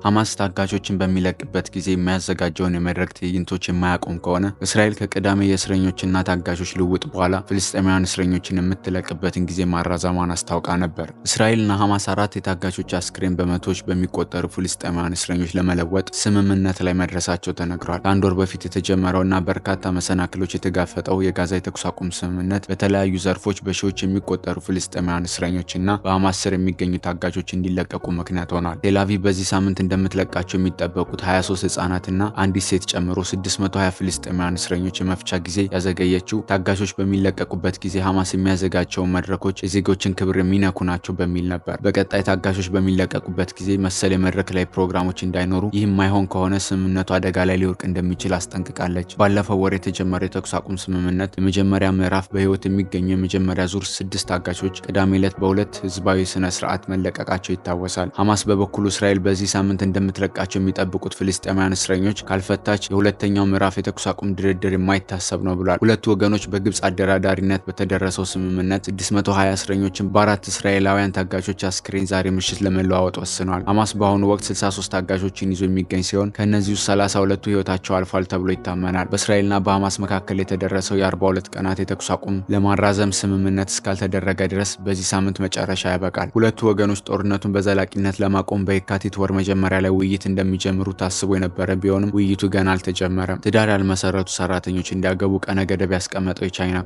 ሐማስ ታጋቾችን በሚለቅበት ጊዜ የሚያዘጋጀውን የመድረክ ትዕይንቶች የማያቆም ከሆነ እስራኤል ከቅዳሜ የእስረኞችና ታጋቾች ልውውጥ በኋላ ፍልስጤማውያን እስረኞችን የምትለቅበትን ጊዜ ማራዘሟን አስታውቃ ነበር። እስራኤልና ሐማስ 4 የታጋቾች አስክሬን በመቶዎች በሚቆጠሩ ፍልስጤማውያን እስረኞች ለመለወጥ ስምምነት ላይ መድረሳቸው ተነግሯል። ከአንድ ወር በፊት የተጀመረውና በርካታ መሰናክሎች የተጋፈጠው የጋዛ የተኩስ አቁም ስምምነት በተለያዩ ዘርፎች በሺዎች የሚቆጠሩ ፍልስጤማውያን እስረኞችና በሐማስ ስር የሚገኙ ታጋቾች እንዲለቀቁ ምክንያት ሆኗል። ቴል አቪቭ በዚህ ሳምንት እንደምትለቃቸው የሚጠበቁት 23 ህጻናትና አንዲት ሴት ጨምሮ 620 ፍልስጤማውያን እስረኞች የመፍቻ ጊዜ ያዘገየችው ታጋቾች በሚለቀቁበት ጊዜ ሐማስ የሚያዘጋጀውን መድረኮች የዜጎችን ክብር የሚነኩ ናቸው በሚል ነበር። በቀጣይ ታጋቾች በሚለቀቁበት ጊዜ መሰል የመድረክ ላይ ፕሮግራሞች እንዳይኖሩ፣ ይህ የማይሆን ከሆነ ስምምነቱ አደጋ ላይ ሊወድቅ እንደሚችል አስጠንቅቃለች። ባለፈው ወር የተጀመረው የተኩስ አቁም ስምምነት የመጀመሪያ ምዕራፍ በህይወት የሚገኙ የመጀመሪያ ዙር 6 ታጋቾች ቅዳሜ ዕለት በሁለት ህዝባዊ ስነ ስርዓት መለቀቃቸው ይታወሳል። ሐማስ በበኩሉ እስራኤል በዚህ ሳምንት እንደምትለቃቸው የሚጠብቁት ፍልስጤማውያን እስረኞች ካልፈታች የሁለተኛው ምዕራፍ የተኩስ አቁም ድርድር የማይታሰብ ነው ብሏል። ሁለቱ ወገኖች በግብጽ አደራዳሪነት በተደረሰው ስምምነት 620 እስረኞችን በ4 እስራኤላውያን ታጋቾች አስክሬን ዛሬ ምሽት ለመለዋወጥ ወስነዋል። ሐማስ በአሁኑ ወቅት 63 ታጋቾችን ይዞ የሚገኝ ሲሆን ከእነዚህ ውስጥ 32ቱ ህይወታቸው አልፏል ተብሎ ይታመናል። በእስራኤልና በሐማስ መካከል የተደረሰው የ42 ቀናት የተኩስ አቁም ለማራዘም ስምምነት እስካልተደረገ ድረስ በዚህ ሳምንት መጨረሻ ያበቃል። ሁለቱ ወገኖች ጦርነቱን በዘላቂነት ለማቆም በየካቲት ወር መጀመሪያ ላይ ውይይት እንደሚጀምሩ ታስቦ የነበረ ቢሆንም ውይይቱ ገና አልተጀመረም። ትዳር ያልመሰረቱ ሰራተኞች እንዲያገቡ ቀነ ገደብ ያስቀመጠው የቻይና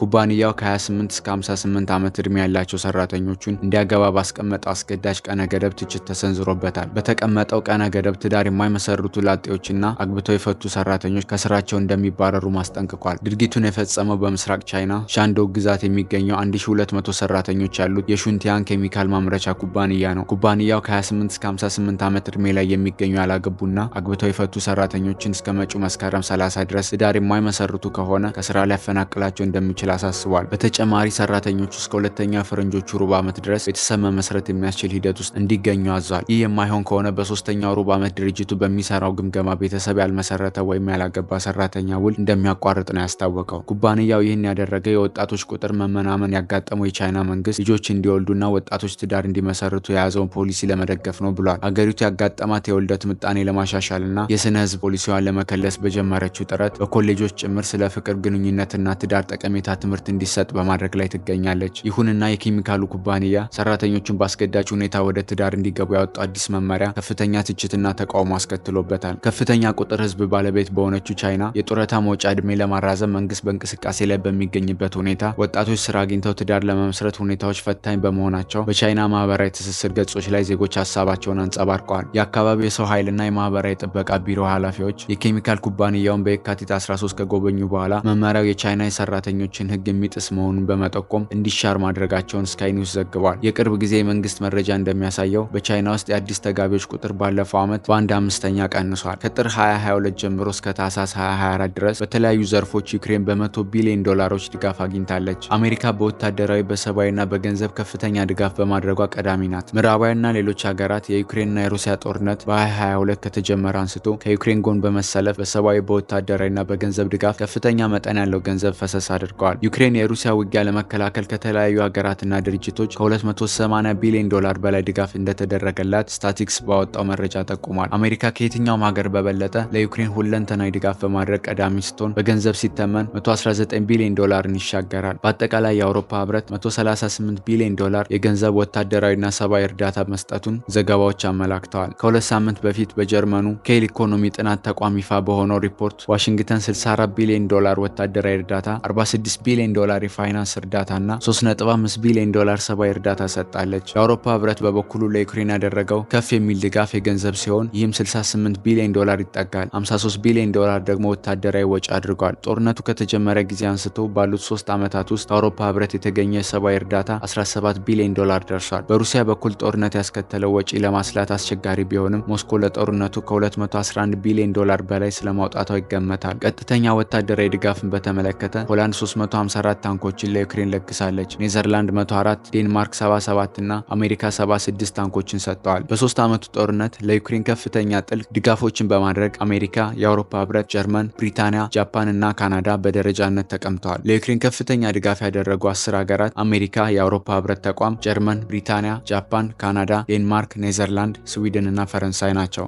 ኩባንያው ከ28 እስከ 58 ዓመት ዕድሜ ያላቸው ሰራተኞቹን እንዲያገባ ባስቀመጠው አስገዳጅ ቀነ ገደብ ትችት ተሰንዝሮበታል። በተቀመጠው ቀነ ገደብ ትዳር የማይመሰርቱ ላጤዎችና አግብተው የፈቱ ሰራተኞች ከስራቸው እንደሚባረሩ ማስጠንቅቋል። ድርጊቱን የፈጸመው በምስራቅ ቻይና ሻንዶግ ግዛት የሚገኘው 1200 ሰራተኞች ያሉት የሹንቲያን ኬሚካል ማምረቻ ኩባንያ ነው። ኩባንያው ከ28 እስከ 58 ዓመት ዕድሜ ላይ የሚገኙ ያላገቡና አግብተው የፈቱ ሰራተኞችን እስከ መጪው መስከረም 30 ድረስ ትዳር የማይመሰርቱ ከሆነ ከስራ ሊያፈናቅላቸው እንደሚችል አሳስቧል። በተጨማሪ ሰራተኞቹ እስከ ሁለተኛው ፈረንጆቹ ሩብ ዓመት ድረስ ቤተሰብ መመስረት የሚያስችል ሂደት ውስጥ እንዲገኙ አዟል። ይህ የማይሆን ከሆነ በሶስተኛው ሩብ ዓመት ድርጅቱ በሚሰራው ግምገማ ቤተሰብ ያልመሰረተ ወይም ያላገባ ሰራተኛ ውል እንደሚያቋርጥ ነው ያስታወቀው። ኩባንያው ይህን ያደረገው የወጣቶች ቁጥር መመናመን ያጋጠመው የቻይና መንግስት ልጆች እንዲወልዱና ወጣቶች ትዳር እንዲመሰርቱ የያዘውን ፖሊሲ ለመደገፍ ነው ብሏል። ሀገሪቱ ያጋጠማት የውልደት ምጣኔ ለማሻሻልና የስነ ህዝብ ፖሊሲዋን ለመከለስ በጀመረችው ጥረት በኮሌጆች ጭምር ስለ ፍቅር ግንኙነትና ትዳር ጠቀሜታ ትምህርት እንዲሰጥ በማድረግ ላይ ትገኛለች። ይሁንና የኬሚካሉ ኩባንያ ሰራተኞቹን በአስገዳጅ ሁኔታ ወደ ትዳር እንዲገቡ ያወጣው አዲስ መመሪያ ከፍተኛ ትችትና ተቃውሞ አስከትሎበታል። ከፍተኛ ቁጥር ህዝብ ባለቤት በሆነችው ቻይና የጡረታ መውጫ ዕድሜ ለማራዘም መንግስት በእንቅስቃሴ ላይ በሚገኝበት ሁኔታ ወጣቶች ስራ አግኝተው ትዳር ለመመስረት ሁኔታዎች ፈታኝ በመሆናቸው በቻይና ማህበራዊ ትስስር ገጾች ላይ ዜጎች ሀሳባቸውን አንጸባርቀዋል። የአካባቢው የሰው ኃይልና የማህበራዊ ጥበቃ ቢሮ ኃላፊዎች የኬሚካል ኩባንያውን በየካቲት 13 ከጎበኙ በኋላ መመሪያው የቻይና የሰራተኞችን ህግ የሚጥስ መሆኑን በመጠቆም እንዲሻር ማድረጋቸውን ስካይ ኒውስ ዘግቧል። የቅርብ ጊዜ የመንግስት መረጃ እንደሚያሳየው በቻይና ውስጥ የአዲስ ተጋቢዎች ቁጥር ባለፈው ዓመት በ1/5 ቀንሷል። ከጥር 2022 ጀምሮ እስከ ታህሳስ 2024 ድረስ በተለያዩ ዘርፎች ዩክሬን በ100 ቢሊዮን ዶላሮች ድጋፍ አግኝታለች። አሜሪካ በወታደራዊ በሰብአዊና በገንዘብ ከፍተኛ ድጋፍ በማድረጓ ቀዳሚ ናት። ምዕራባውያንና ሌሎች ሀገራት የዩክሬንና የሩሲያ ጦርነት በ2022 ከተጀመረ አንስቶ ከዩክሬን ጎን በመሰለፍ በሰብአዊ በወታደራዊና በገንዘብ ድጋፍ ከፍተኛ መጠን ያለው ገንዘብ ፈሰስ አድርገዋል። ዩክሬን የሩሲያ ውጊያ ለመከላከል ከተለያዩ ሀገራትና ድርጅቶች ከ280 ቢሊዮን ዶላር በላይ ድጋፍ እንደተደረገላት ስታቲክስ ባወጣው መረጃ ጠቁሟል። አሜሪካ ከየትኛውም ሀገር በበለጠ ለዩክሬን ሁለንተናዊ ድጋፍ በማድረግ ቀዳሚ ስትሆን በገንዘብ ሲተመን 119 ቢሊዮን ዶላርን ይሻገራል። በአጠቃላይ የአውሮፓ ህብረት 138 ቢሊዮን ዶላር የገንዘብ ወታደራዊና ሰብአዊ እርዳታ መስጠቱን ዘገባዎች አመላክተዋል። ከሁለት ሳምንት በፊት በጀርመኑ ኬል ኢኮኖሚ ጥናት ተቋም ይፋ በሆነው ሪፖርት ዋሽንግተን 64 ቢሊዮን ዶላር ወታደራዊ እርዳታ፣ 46 ቢሊዮን ዶላር የፋይናንስ እርዳታና 3.5 ቢሊዮን ዶላር ሰብአዊ እርዳታ ሰጣለች። የአውሮፓ ህብረት በበኩሉ ለዩክሬን ያደረገው ከፍ የሚል ድጋፍ የገንዘብ ሲሆን ይህም 68 ቢሊዮን ዶላር ይጠጋል። 53 ቢሊዮን ዶላር ደግሞ ወታደራዊ ወጪ አድርጓል። ጦርነቱ ከተጀመረ ጊዜ አንስቶ ባሉት 3 ዓመታት ውስጥ ከአውሮፓ ህብረት የተገኘ የሰብአዊ እርዳታ 17 ቢሊዮን ዶላር ደርሷል። በሩሲያ በኩል ጦርነት ያስከተለው ወጪ ለማስላት አስቸጋሪ ቢሆንም ሞስኮ ለጦርነቱ ከ211 ቢሊዮን ዶላር በላይ ስለማውጣቷ ይገመታል። ቀጥተኛ ወታደራዊ ድጋፍን በተመለከተ ሆላንድ 354 ታንኮችን ለዩክሬን ለግሳለች። ኔዘርላንድ 104፣ ዴንማርክ 77 እና አሜሪካ 76 ታንኮችን ሰጥተዋል። በ3 ዓመቱ ጦርነት ለዩክሬን ከፍተኛ ጥልቅ ድጋፎችን በማድረግ አሜሪካ፣ የአውሮፓ ህብረት፣ ጀርመን፣ ብሪታንያ፣ ጃፓን እና ካናዳ በደረጃነት ተቀምጠዋል። ለዩክሬን ከፍተኛ ድጋፍ ያደረጉ 10 ሀገራት አሜሪካ፣ የአውሮፓ ህብረት ተቋም፣ ጀርመን፣ ብሪታንያ፣ ጃፓን፣ ካናዳ፣ ዴንማርክ፣ ኔዘርላንድ፣ ስዊድን ስዊድን እና ፈረንሳይ ናቸው።